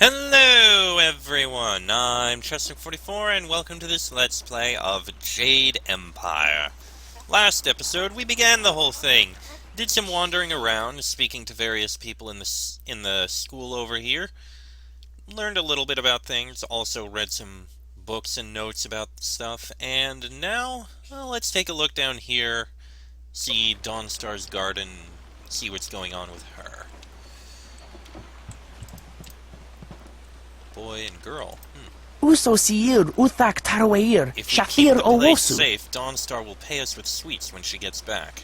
Hello everyone, I'm Chester44 and welcome to this Let's Play of Jade Empire. Last episode we began the whole thing, did some wandering around, speaking to various people in the school over here, learned a little bit about things, also read some books and notes about stuff, and now, well, let's take a look down here, see Dawnstar's garden, see what's going on with her. Boy and girl. Uso siir uthak tarwair, If we keep shakir the place owosu. safe, Dawnstar will pay us with sweets when she gets back.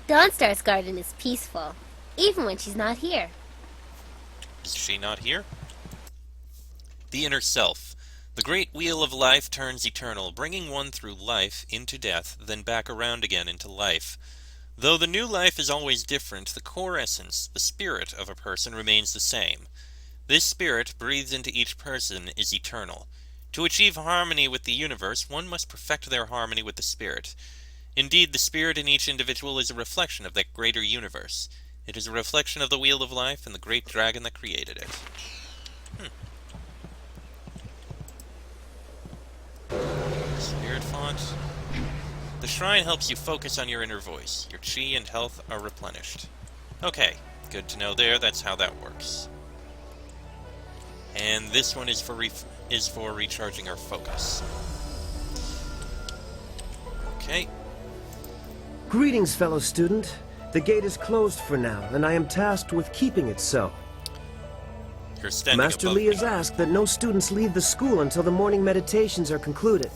Dawnstar's garden is peaceful, even when she's not here. Is she not here? The inner self. The great wheel of life turns eternal, bringing one through life into death, then back around again into life. Though the new life is always different, the core essence, the spirit of a person remains the same. This spirit, breathed into each person, is eternal. To achieve harmony with the universe, one must perfect their harmony with the spirit. Indeed, the spirit in each individual is a reflection of that greater universe. It is a reflection of the wheel of life and the great dragon that created it. Spirit font. The shrine helps you focus on your inner voice. Your chi and health are replenished. Okay, good to know there, that's how that works. And this one is for recharging our focus. Okay. Greetings, fellow student. The gate is closed for now, and I am tasked with keeping it so. You're standing Master above Lee me. has asked that no students leave the school until the morning meditations are concluded.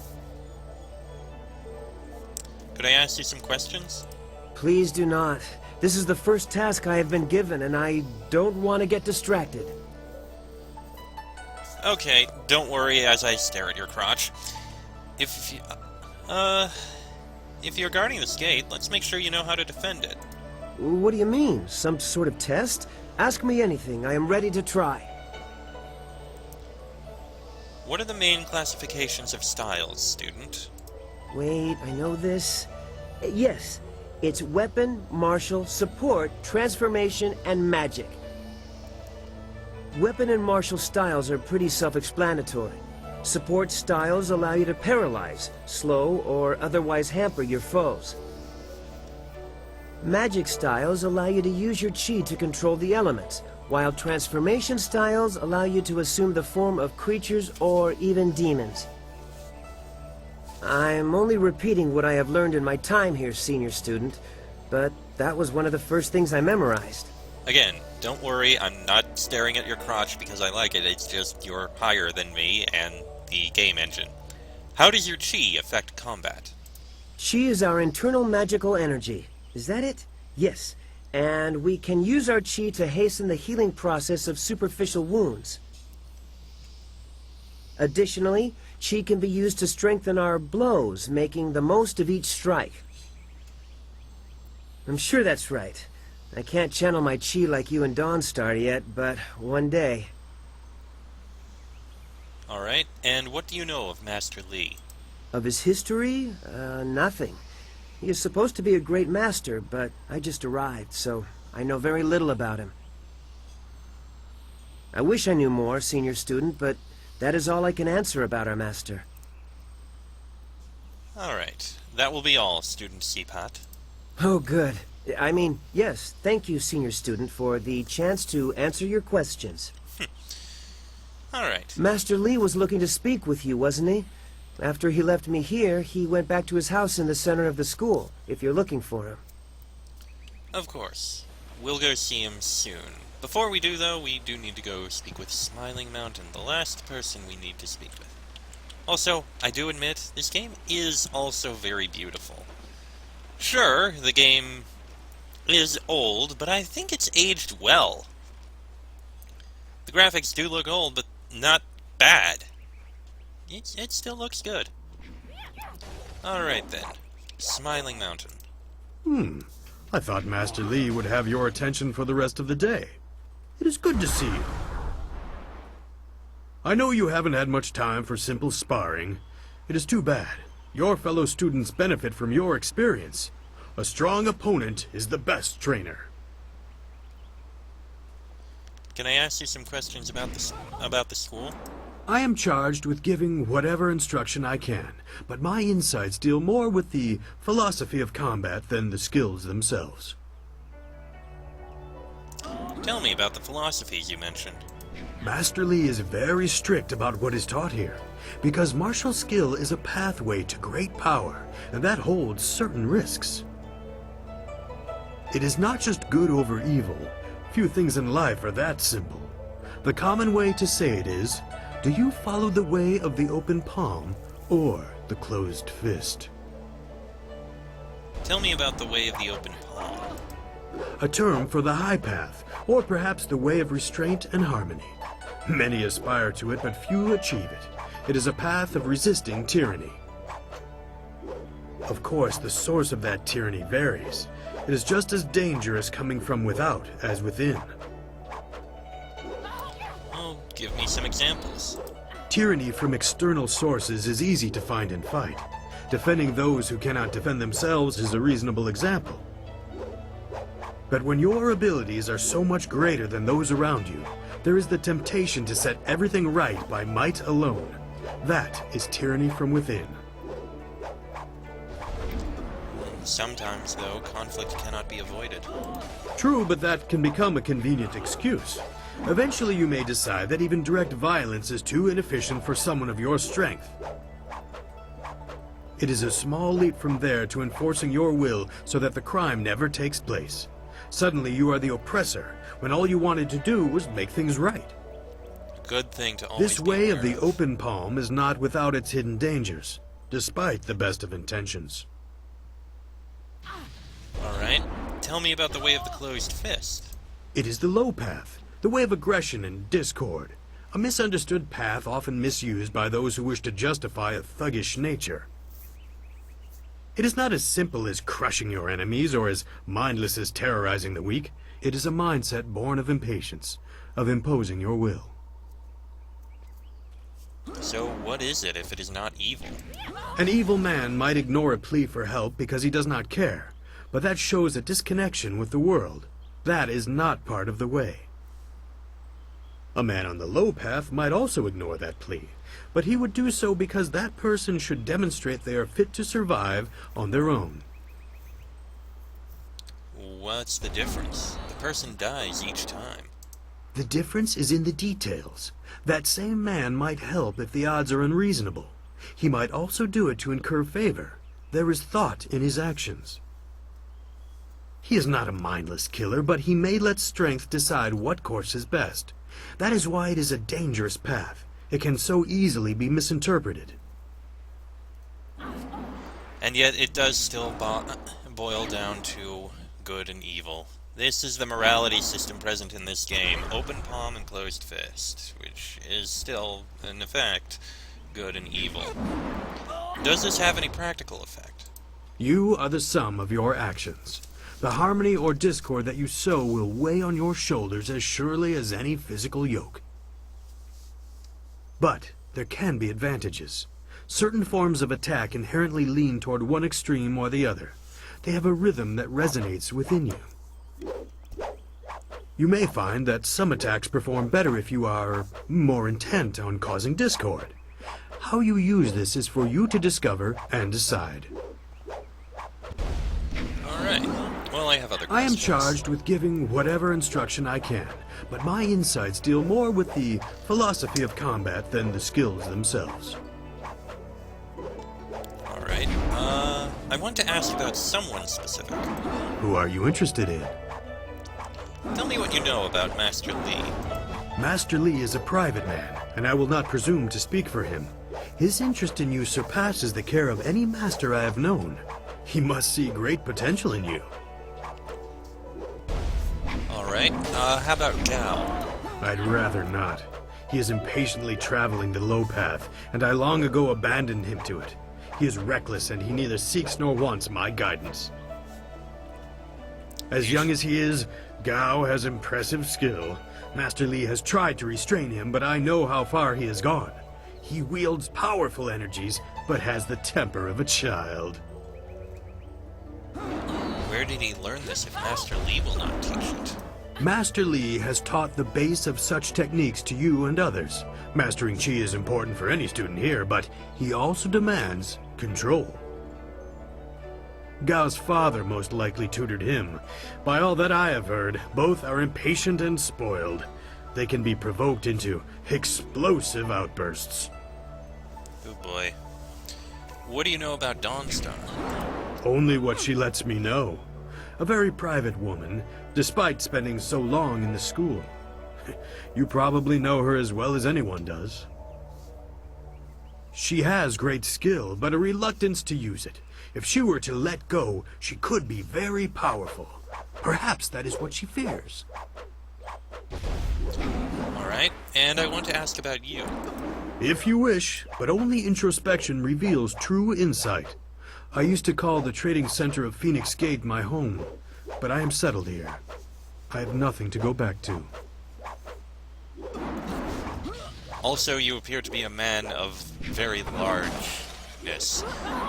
Could I ask you some questions? Please do not. This is the first task I have been given, and I don't want to get distracted. Okay, don't worry as I stare at your crotch. If you're guarding this gate, let's make sure you know how to defend it. What do you mean? Some sort of test? Ask me anything. I am ready to try. What are the main classifications of styles, student? Wait, I know this. Yes, it's weapon, martial, support, transformation, and magic. Weapon and martial styles are pretty self-explanatory. Support styles allow you to paralyze, slow, or otherwise hamper your foes. Magic styles allow you to use your chi to control the elements, while transformation styles allow you to assume the form of creatures or even demons. I'm only repeating what I have learned in my time here, senior student, but that was one of the first things I memorized. Again, don't worry, I'm not staring at your crotch because I like it, it's just you're higher than me and the game engine. How does your chi affect combat? Chi is our internal magical energy. Is that it? Yes. And we can use our chi to hasten the healing process of superficial wounds. Additionally, chi can be used to strengthen our blows, making the most of each strike. I'm sure that's right. I can't channel my chi like you and Dawnstar yet, but one day. Alright, and what do you know of Master Lee? Of his history? Nothing. He is supposed to be a great master, but I just arrived, so I know very little about him. I wish I knew more, senior student, but that is all I can answer about our master. Alright, that will be all, Student Seapat. Oh, good. I mean, yes, thank you, senior student, for the chance to answer your questions. Alright. Master Lee was looking to speak with you, wasn't he? After he left me here, he went back to his house in the center of the school, if you're looking for him. Of course. We'll go see him soon. Before we do, though, we do need to go speak with Smiling Mountain, the last person we need to speak with. Also, I do admit, this game is also very beautiful. Sure, the game is old, but I think it's aged well. The graphics do look old, but not bad. It still looks good. Alright then. Smiling Mountain. I thought Master Lee would have your attention for the rest of the day. It is good to see you. I know you haven't had much time for simple sparring. It is too bad. Your fellow students benefit from your experience. A strong opponent is the best trainer. Can I ask you some questions about the school? I am charged with giving whatever instruction I can, but my insights deal more with the philosophy of combat than the skills themselves. Tell me about the philosophies you mentioned. Master Li is very strict about what is taught here, because martial skill is a pathway to great power, and that holds certain risks. It is not just good over evil. Few things in life are that simple. The common way to say it is, do you follow the way of the open palm or the closed fist? Tell me about the way of the open palm. A term for the high path, or perhaps the way of restraint and harmony. Many aspire to it, but few achieve it. It is a path of resisting tyranny. Of course, the source of that tyranny varies. It is just as dangerous coming from without as within. Oh, give me some examples. Tyranny from external sources is easy to find and fight. Defending those who cannot defend themselves is a reasonable example. But when your abilities are so much greater than those around you, there is the temptation to set everything right by might alone. That is tyranny from within. Sometimes, though, conflict cannot be avoided. True, but that can become a convenient excuse. Eventually you may decide that even direct violence is too inefficient for someone of your strength. It is a small leap from there to enforcing your will so that the crime never takes place. Suddenly you are the oppressor, when all you wanted to do was make things right. Good thing to always This be way of aware the open palm is not without its hidden dangers, despite the best of intentions. Alright, tell me about the way of the closed fist. It is the low path, the way of aggression and discord, a misunderstood path often misused by those who wish to justify a thuggish nature. It is not as simple as crushing your enemies or as mindless as terrorizing the weak. It is a mindset born of impatience, of imposing your will. So what is it if it is not evil? An evil man might ignore a plea for help because he does not care, but that shows a disconnection with the world. That is not part of the way. A man on the low path might also ignore that plea, but he would do so because that person should demonstrate they are fit to survive on their own. What's the difference? The person dies each time. The difference is in the details. That same man might help if the odds are unreasonable. He might also do it to incur favor. There is thought in his actions. He is not a mindless killer, but he may let strength decide what course is best. That is why it is a dangerous path. It can so easily be misinterpreted. And yet it does still boil down to good and evil. This is the morality system present in this game, open palm and closed fist, which is still, in effect, good and evil. Does this have any practical effect? You are the sum of your actions. The harmony or discord that you sow will weigh on your shoulders as surely as any physical yoke. But there can be advantages. Certain forms of attack inherently lean toward one extreme or the other. They have a rhythm that resonates within you. You may find that some attacks perform better if you are more intent on causing discord. How you use this is for you to discover and decide. Alright. Well, I have other I am questions. charged with giving whatever instruction I can, but my insights deal more with the philosophy of combat than the skills themselves. Alright. I want to ask about someone specific. Who are you interested in? Tell me what you know about Master Li. Master Li is a private man, and I will not presume to speak for him. His interest in you surpasses the care of any master I have known. He must see great potential in you. Alright. How about Gao? I'd rather not. He is impatiently traveling the low path, and I long ago abandoned him to it. He is reckless, and he neither seeks nor wants my guidance. As young as he is, Gao has impressive skill. Master Li has tried to restrain him, but I know how far he has gone. He wields powerful energies, but has the temper of a child. Where did he learn this if Master Li will not teach it? Master Li has taught the base of such techniques to you and others. Mastering Qi is important for any student here, but he also demands control. Gao's father most likely tutored him. By all that I have heard, both are impatient and spoiled. They can be provoked into explosive outbursts. Oh boy. What do you know about Dawnstar? Only what she lets me know. A very private woman, despite spending so long in the school. You probably know her as well as anyone does. She has great skill, but a reluctance to use it. If she were to let go, she could be very powerful. Perhaps that is what she fears. Alright, and I want to ask about you. If you wish, but only introspection reveals true insight. I used to call the trading center of Phoenix Gate my home, but I am settled here. I have nothing to go back to. Also, you appear to be a man of very largeness.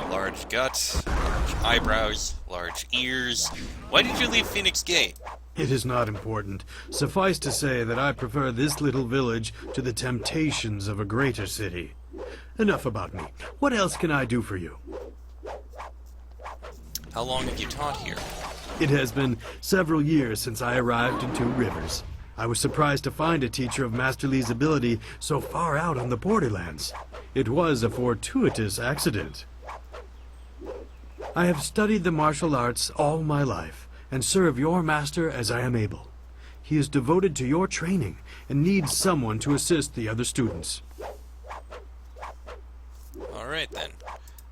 Large gut, large eyebrows, large ears. Why did you leave Phoenix Gate? It is not important. Suffice to say that I prefer this little village to the temptations of a greater city. Enough about me. What else can I do for you? How long have you taught here? It has been several years since I arrived in Two Rivers. I was surprised to find a teacher of Master Li's ability so far out on the borderlands. It was a fortuitous accident. I have studied the martial arts all my life, and serve your master as I am able. He is devoted to your training, and needs someone to assist the other students. Alright then.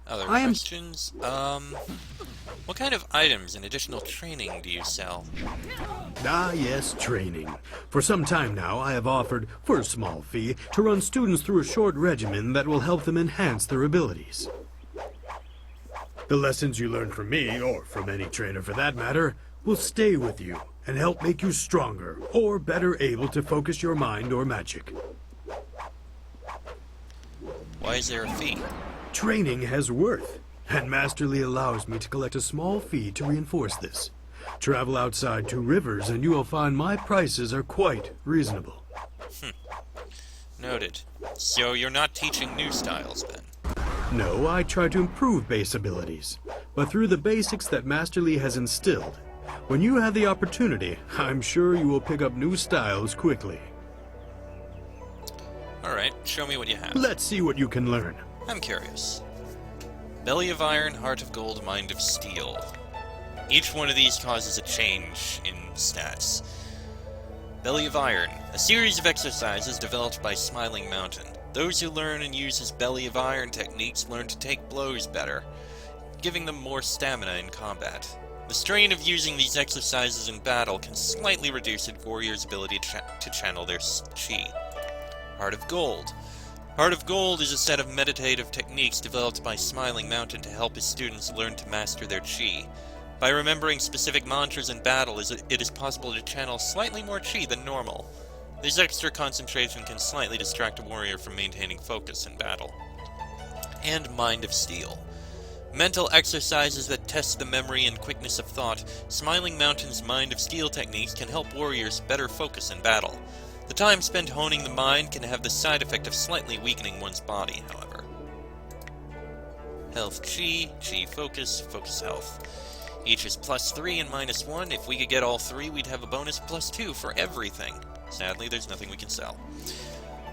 Other I am- questions? What kind of items and additional training do you sell? Ah, yes, training. For some time now, I have offered, for a small fee, to run students through a short regimen that will help them enhance their abilities. The lessons you learn from me, or from any trainer for that matter, will stay with you and help make you stronger, or better able to focus your mind or magic. Why is there a fee? Training has worth, and Master Li allows me to collect a small fee to reinforce this. Travel outside Two Rivers and you will find my prices are quite reasonable. Noted. So you're not teaching new styles then? No, I try to improve base abilities, but through the basics that Master Li has instilled. When you have the opportunity, I'm sure you will pick up new styles quickly. Alright, show me what you have. Let's see what you can learn. I'm curious. Belly of Iron, Heart of Gold, Mind of Steel. Each one of these causes a change in stats. Belly of Iron, a series of exercises developed by Smiling Mountain. Those who learn and use his Belly of Iron techniques learn to take blows better, giving them more stamina in combat. The strain of using these exercises in battle can slightly reduce a warrior's ability to channel their chi. Heart of Gold. Heart of Gold is a set of meditative techniques developed by Smiling Mountain to help his students learn to master their chi. By remembering specific mantras in battle, it is possible to channel slightly more chi than normal. This extra concentration can slightly distract a warrior from maintaining focus in battle. And Mind of Steel. Mental exercises that test the memory and quickness of thought, Smiling Mountain's Mind of Steel techniques can help warriors better focus in battle. The time spent honing the mind can have the side effect of slightly weakening one's body, however. Health Chi, Chi Focus, Focus Health. Each is +3 and -1. If we could get all three, we'd have a bonus +2 for everything. Sadly, there's nothing we can sell.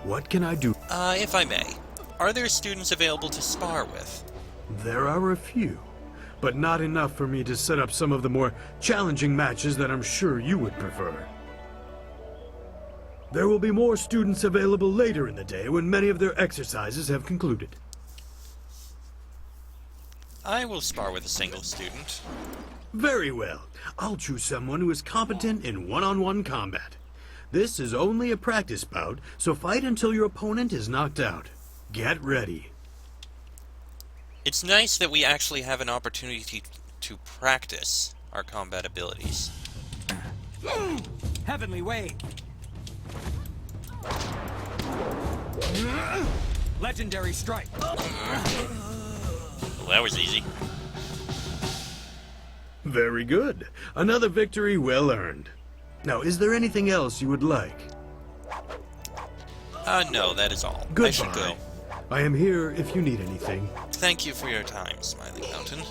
What can I do? If I may, are there students available to spar with? There are a few, but not enough for me to set up some of the more challenging matches that I'm sure you would prefer. There will be more students available later in the day when many of their exercises have concluded. I will spar with a single student. Very well. I'll choose someone who is competent in one-on-one combat. This is only a practice bout, so fight until your opponent is knocked out. Get ready. It's nice that we actually have an opportunity to practice our combat abilities. Heavenly Wave. Legendary Strike. Well, that was easy. Very good. Another victory well earned. Now, is there anything else you would like? No, that is all. Goodbye. I should go. I am here if you need anything. Thank you for your time, Smiling Mountain.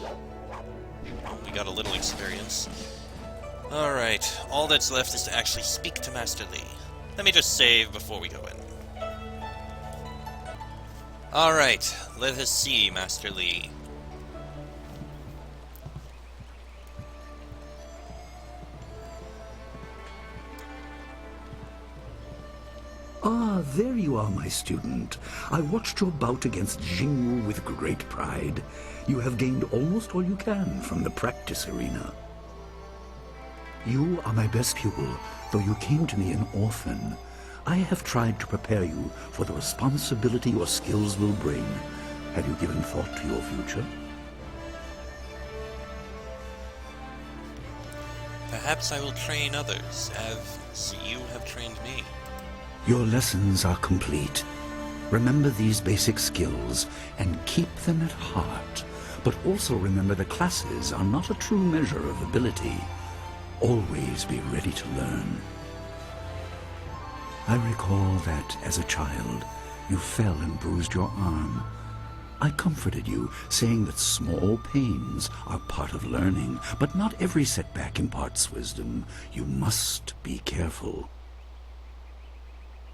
We got a little experience. Alright, all that's left is to actually speak to Master Lee. Let me just save before we go in. Alright, let us see, Master Lee. Ah, there you are, my student. I watched your bout against Jingwu with great pride. You have gained almost all you can from the practice arena. You are my best pupil, though you came to me an orphan. I have tried to prepare you for the responsibility your skills will bring. Have you given thought to your future? Perhaps I will train others, as you have trained me. Your lessons are complete. Remember these basic skills and keep them at heart. But also remember the classes are not a true measure of ability. Always be ready to learn. I recall that, as a child, you fell and bruised your arm. I comforted you, saying that small pains are part of learning, but not every setback imparts wisdom. You must be careful.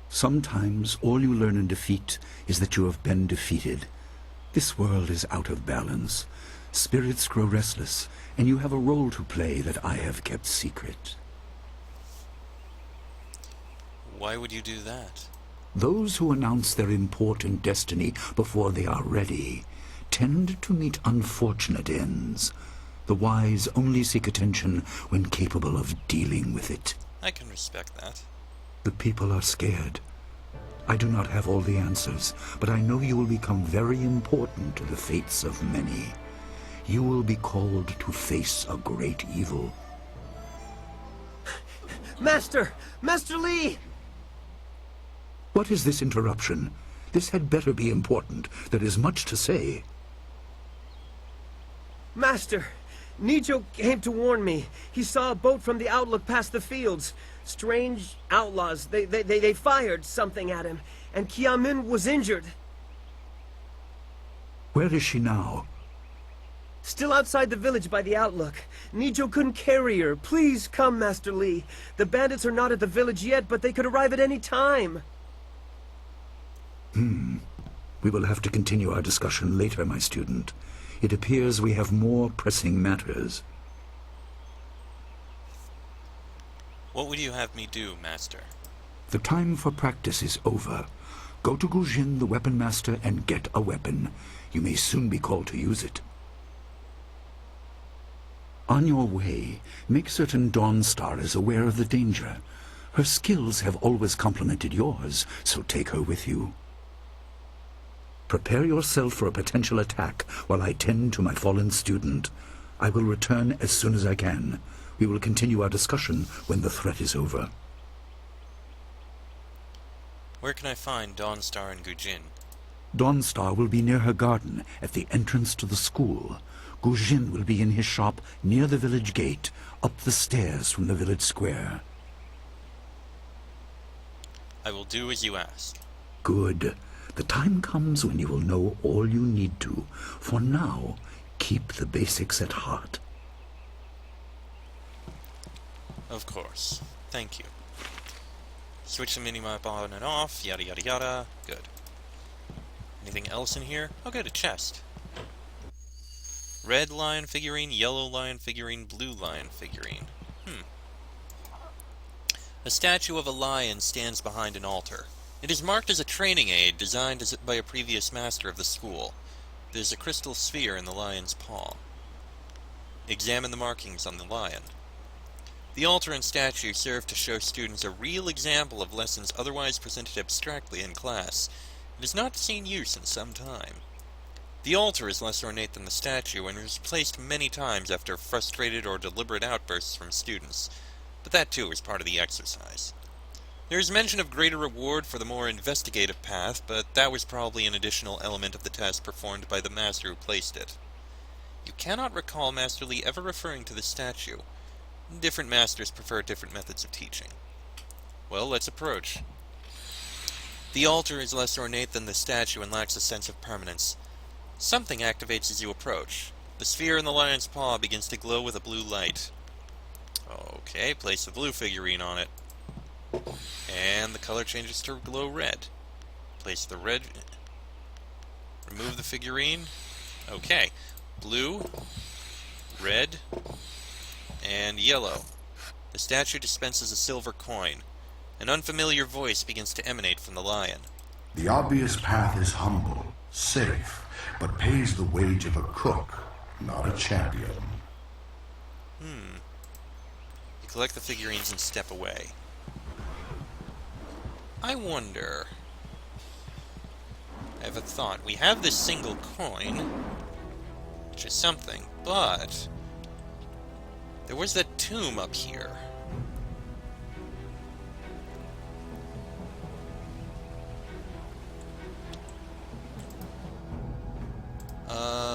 Sometimes all you learn in defeat is that you have been defeated. This world is out of balance. Spirits grow restless, and you have a role to play that I have kept secret. Why would you do that? Those who announce their important destiny before they are ready tend to meet unfortunate ends. The wise only seek attention when capable of dealing with it. I can respect that. The people are scared. I do not have all the answers, but I know you will become very important to the fates of many. You will be called to face a great evil. Master! Master Lee! What is this interruption? This had better be important. There is much to say. Master! Nijo came to warn me. He saw a boat from the outlook past the fields. Strange outlaws. They fired something at him, and Kiamin was injured. Where is she now? Still outside the village by the outlook. Nijo couldn't carry her. Please come, Master Lee. The bandits are not at the village yet, but they could arrive at any time. We will have to continue our discussion later, my student. It appears we have more pressing matters. What would you have me do, Master? The time for practice is over. Go to Gujin, the weapon master, and get a weapon. You may soon be called to use it. On your way, make certain Dawnstar is aware of the danger. Her skills have always complemented yours, so take her with you. Prepare yourself for a potential attack while I tend to my fallen student. I will return as soon as I can. We will continue our discussion when the threat is over. Where can I find Dawnstar and Gujin? Dawnstar will be near her garden at the entrance to the school. Gujin will be in his shop near the village gate, up the stairs from the village square. I will do as you ask. Good. The time comes when you will know all you need to. For now, keep the basics at heart. Of course. Thank you. Switch the minimap on and off, yada yada yada. Good. Anything else in here? Oh good, a chest. Red lion figurine, yellow lion figurine, blue lion figurine. A statue of a lion stands behind an altar. It is marked as a training aid designed by a previous master of the school. There's a crystal sphere in the lion's paw. Examine the markings on the lion. The altar and statue serve to show students a real example of lessons otherwise presented abstractly in class. It has not seen use in some time. The altar is less ornate than the statue and is placed many times after frustrated or deliberate outbursts from students, but that too is part of the exercise. There is mention of greater reward for the more investigative path, but that was probably an additional element of the test performed by the master who placed it. You cannot recall Master Lee ever referring to the statue. Different masters prefer different methods of teaching. Well, let's approach. The altar is less ornate than the statue and lacks a sense of permanence. Something activates as you approach. The sphere in the lion's paw begins to glow with a blue light. Okay, place the blue figurine on it. And the color changes to glow red. Place the red... Remove the figurine. Okay. Blue, red, and yellow. The statue dispenses a silver coin. An unfamiliar voice begins to emanate from the lion. The obvious path is humble, safe, but pays the wage of a cook, not a champion. You collect the figurines and step away. I wonder... I have a thought. We have this single coin, which is something, but... there was that tomb up here.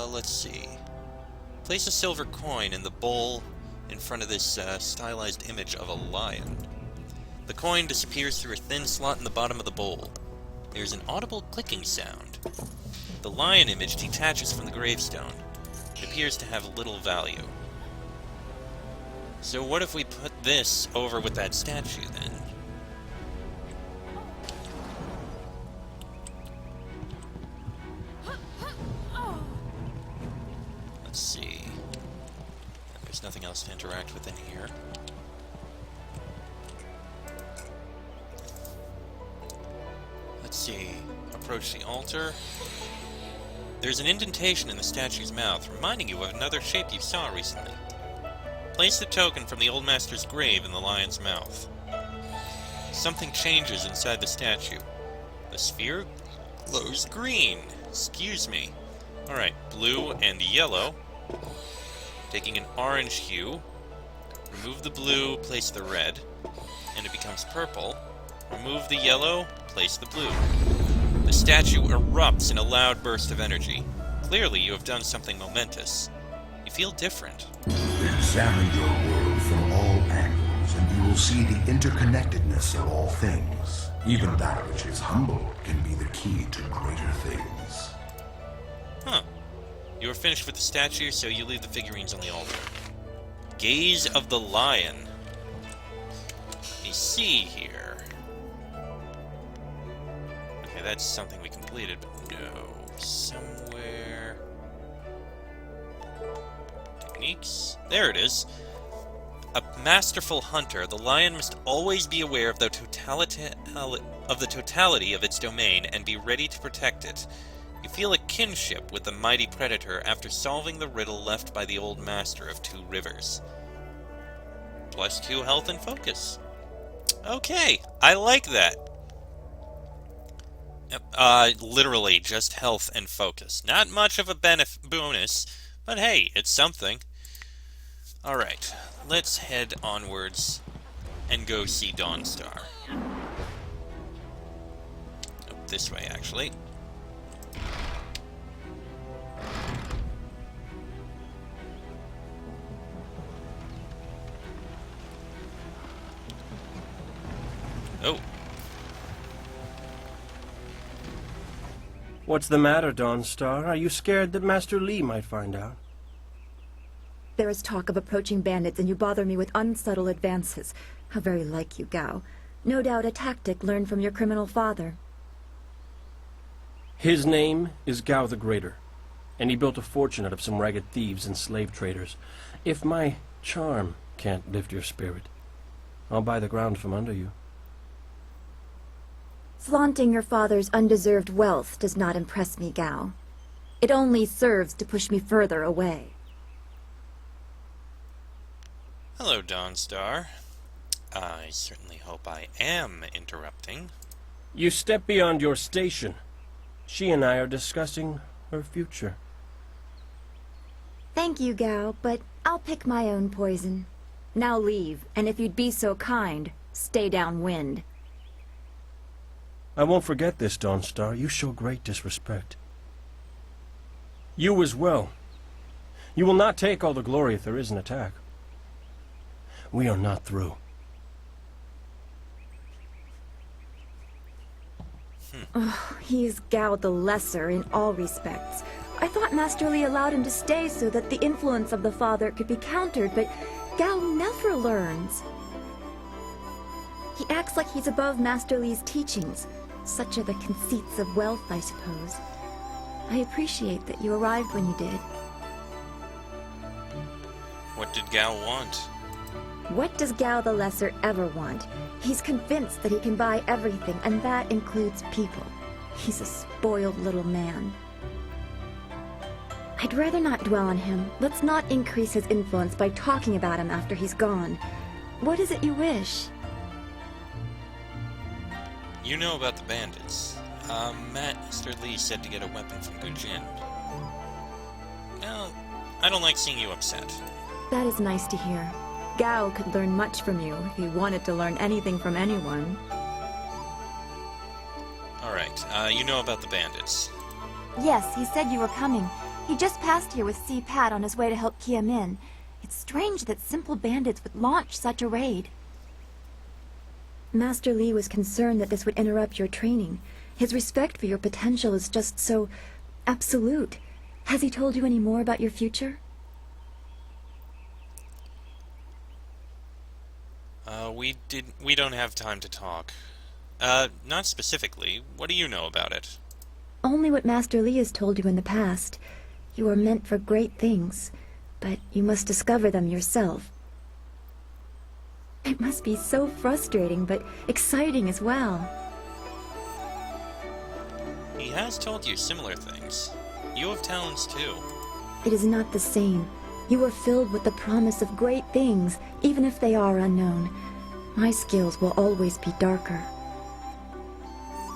Let's see. Place a silver coin in the bowl in front of this stylized image of a lion. The coin disappears through a thin slot in the bottom of the bowl. There's an audible clicking sound. The lion image detaches from the gravestone. It appears to have little value. So what if we put this over with that statue, then? Let's see. There's nothing else to interact with in here. Let's see. Approach the altar. There's an indentation in the statue's mouth, reminding you of another shape you saw recently. Place the token from the old master's grave in the lion's mouth. Something changes inside the statue. The sphere glows green. Excuse me. Alright, blue and yellow. Taking an orange hue. Remove the blue, place the red, and it becomes purple. Remove the yellow, place the blue. The statue erupts in a loud burst of energy. Clearly, you have done something momentous. You feel different. Examine your world from all angles, and you will see the interconnectedness of all things. Even that which is humble can be the key to greater things. Huh. You are finished with the statue, so you leave the figurines on the altar. Gaze of the Lion. Let me see here. Okay, that's something we completed, but no. Somewhere... Techniques? There it is. A masterful hunter, the lion must always be aware of the totality of its domain and be ready to protect it. You feel a kinship with the mighty predator after solving the riddle left by the old master of Two Rivers. +2 health and focus. Okay, I like that. Literally just health and focus. Not much of a bonus, but hey, it's something. Alright, let's head onwards and go see Dawnstar. Oh, this way, actually. Oh. What's the matter, Dawnstar? Are you scared that Master Li might find out? There is talk of approaching bandits, and you bother me with unsubtle advances. How very like you, Gao. No doubt a tactic learned from your criminal father. His name is Gao the Greater, and he built a fortune out of some ragged thieves and slave traders. If my charm can't lift your spirit, I'll buy the ground from under you. Flaunting your father's undeserved wealth does not impress me, Gao. It only serves to push me further away. Hello, Dawnstar. I certainly hope I am interrupting. You step beyond your station. She and I are discussing her future. Thank you, Gao, but I'll pick my own poison. Now leave, and if you'd be so kind, stay downwind. I won't forget this, Dawnstar. You show great disrespect. You as well. You will not take all the glory if there is an attack. We are not through. He is Gao the Lesser in all respects. I thought Master Li allowed him to stay so that the influence of the father could be countered, but Gao never learns. He acts like he's above Master Li's teachings. Such are the conceits of wealth, I suppose. I appreciate that you arrived when you did. What did Gao want? What does Gao the Lesser ever want? He's convinced that he can buy everything, and that includes people. He's a spoiled little man. I'd rather not dwell on him. Let's not increase his influence by talking about him after he's gone. What is it you wish? You know about the bandits. Master Li said to get a weapon from Gujin. Now, I don't like seeing you upset. That is nice to hear. Gao could learn much from you if he wanted to learn anything from anyone. Alright, you know about the bandits. Yes, he said you were coming. He just passed here with Si Pat on his way to help Kia Min. It's strange that simple bandits would launch such a raid. Master Li was concerned that this would interrupt your training. His respect for your potential is just so absolute. Has he told you any more about your future? We don't have time to talk. Not specifically. What do you know about it? Only what Master Li has told you in the past. You are meant for great things, but you must discover them yourself. It must be so frustrating, but exciting as well. He has told you similar things. You have talents too. It is not the same. You are filled with the promise of great things, even if they are unknown. My skills will always be darker.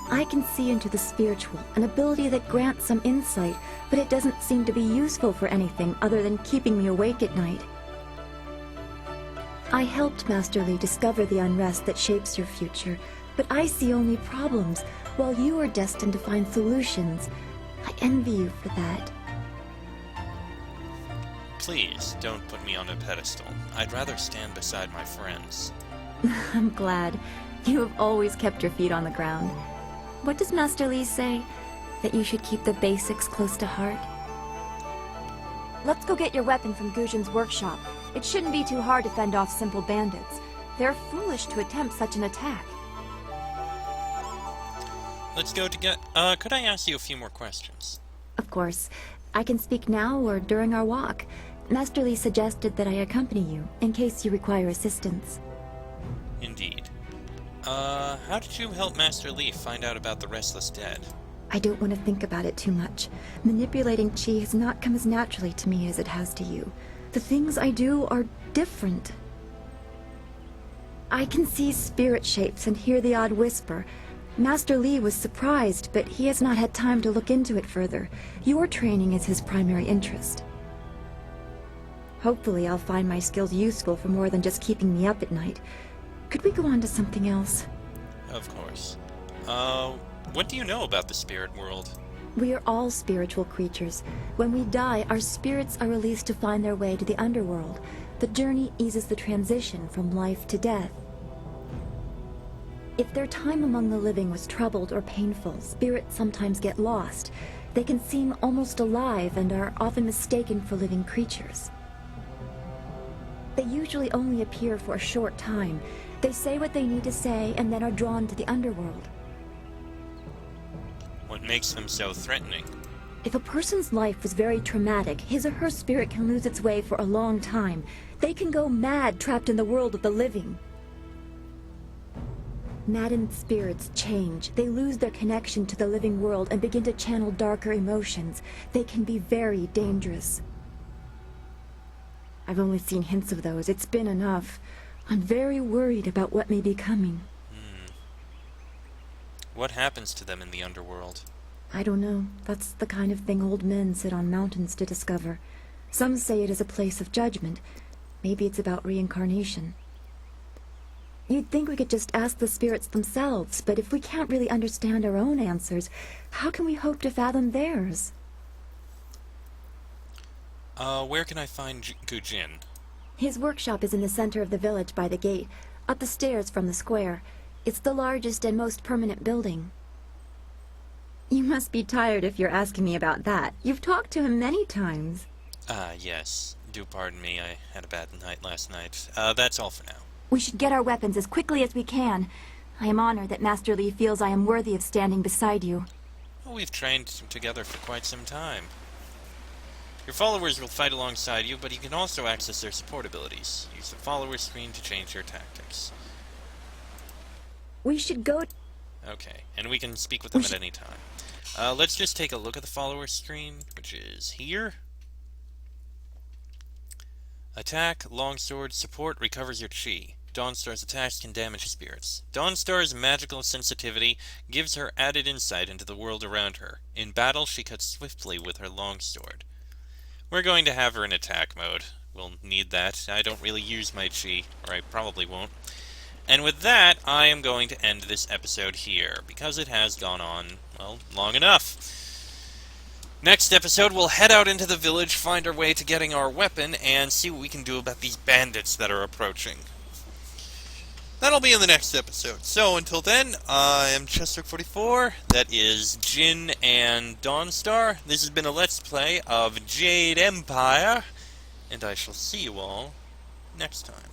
I can see into the spiritual, an ability that grants some insight, but it doesn't seem to be useful for anything other than keeping me awake at night. I helped Master Li discover the unrest that shapes your future, but I see only problems, while you are destined to find solutions. I envy you for that. Please, don't put me on a pedestal. I'd rather stand beside my friends. I'm glad. You have always kept your feet on the ground. What does Master Li say? That you should keep the basics close to heart? Let's go get your weapon from Gujin's workshop. It shouldn't be too hard to fend off simple bandits. They're foolish to attempt such an attack. Let's go to get... could I ask you a few more questions? Of course. I can speak now or during our walk. Master Li suggested that I accompany you, in case you require assistance. Indeed. How did you help Master Li find out about the Restless Dead? I don't want to think about it too much. Manipulating Qi has not come as naturally to me as it has to you. The things I do are different. I can see spirit shapes and hear the odd whisper. Master Li was surprised, but he has not had time to look into it further. Your training is his primary interest. Hopefully I'll find my skills useful for more than just keeping me up at night. Could we go on to something else? Of course. What do you know about the spirit world? We are all spiritual creatures. When we die, our spirits are released to find their way to the underworld. The journey eases the transition from life to death. If their time among the living was troubled or painful, spirits sometimes get lost. They can seem almost alive and are often mistaken for living creatures. They usually only appear for a short time. They say what they need to say and then are drawn to the underworld. What makes them so threatening? If a person's life was very traumatic, his or her spirit can lose its way for a long time. They can go mad trapped in the world of the living. Maddened spirits change. They lose their connection to the living world and begin to channel darker emotions. They can be very dangerous. I've only seen hints of those. It's been enough. I'm very worried about what may be coming. What happens to them in the underworld? I don't know. That's the kind of thing old men sit on mountains to discover. Some say it is a place of judgment. Maybe it's about reincarnation. You'd think we could just ask the spirits themselves, but if we can't really understand our own answers, how can we hope to fathom theirs? Where can I find Gujin? His workshop is in the center of the village by the gate, up the stairs from the square. It's the largest and most permanent building. You must be tired if you're asking me about that. You've talked to him many times. Yes. Do pardon me, I had a bad night last night. That's all for now. We should get our weapons as quickly as we can. I am honored that Master Li feels I am worthy of standing beside you. Well, we've trained together for quite some time. Your followers will fight alongside you, but you can also access their support abilities. Use the follower screen to change your tactics. We should go... Okay, and we can speak with them at any time. Let's just take a look at the follower screen, which is here. Attack, longsword, support recovers your chi. Dawnstar's attacks can damage spirits. Dawnstar's magical sensitivity gives her added insight into the world around her. In battle, she cuts swiftly with her longsword. We're going to have her in attack mode. We'll need that. I don't really use my chi, or I probably won't. And with that, I am going to end this episode here, because it has gone on, well, long enough. Next episode, we'll head out into the village, find our way to getting our weapon, and see what we can do about these bandits that are approaching. That'll be in the next episode. So, until then, I am Chester44, that is Jin and Dawnstar. This has been a Let's Play of Jade Empire, and I shall see you all next time.